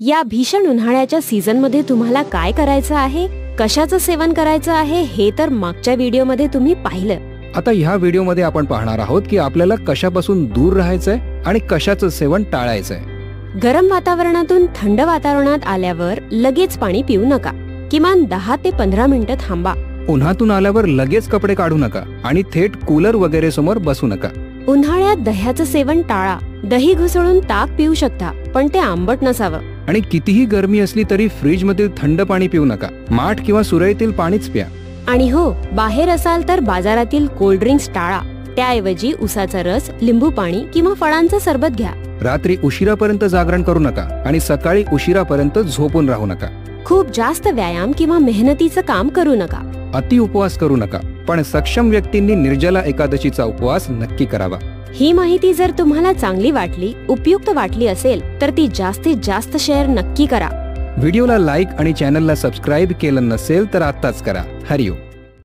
या भीषण उन्हाळ्याच्या सीझनमध्ये तुम्हाला काय करायचं आहे, कशाचं सेवन करायचं आहे हे तर मागच्या व्हिडिओमध्ये तुम्ही पाहिलं. आता ह्या व्हिडिओमध्ये आपण पाहणार आहोत की आपल्याला कशापासून दूर राहायचंय आणि कशाचं सेवन टाळायचंय. गरम वातावरणातून थंड वातावरणात आल्यावर लगेच पाणी पिऊ नका. किमान 10 ते 15 मिनिटं थांबा. उन्हातून आल्यावर लगेच कपडे काढू नका आणि थेट कूलर वगैरे समोर बसू नका. उन्हाळ्यात दह्याचं सेवन टाळा. दही घुसळून ताक पिऊ शकता, पण ते आंबट नसावं. आणि कितीही गरमी असली तरी फ्रीज मधील थंड पाणी पिऊ नका. माठ किंवा सुरईतील पाणीच प्या. आणि हो, बाहेर असाल तर बाजारातील कोल्ड ड्रिंक्स टाळा. त्याऐवजी उसाचा रस, लिंबू पाणी किंवा फळांचं सरबत घ्या. रात्री उशिरापर्यंत जागरण करू नका आणि सकाळी उशिरापर्यंत झोपून राहू नका. खूप जास्त व्यायाम किंवा मेहनतीचं काम करू नका. अति उपवास करू नका, पण सक्षम व्यक्तींनी निर्जला एकादशीचा उपवास नक्की करावा. ही माहिती जर तुम्हाला चांगली वाटली, उपयुक्त वाटली असेल तर ती जास्तीत जास्त शेअर नक्की करा. व्हिडिओला लाईक आणि चॅनलला सबस्क्राईब केलं नसेल तर आत्ताच करा. हरिओम.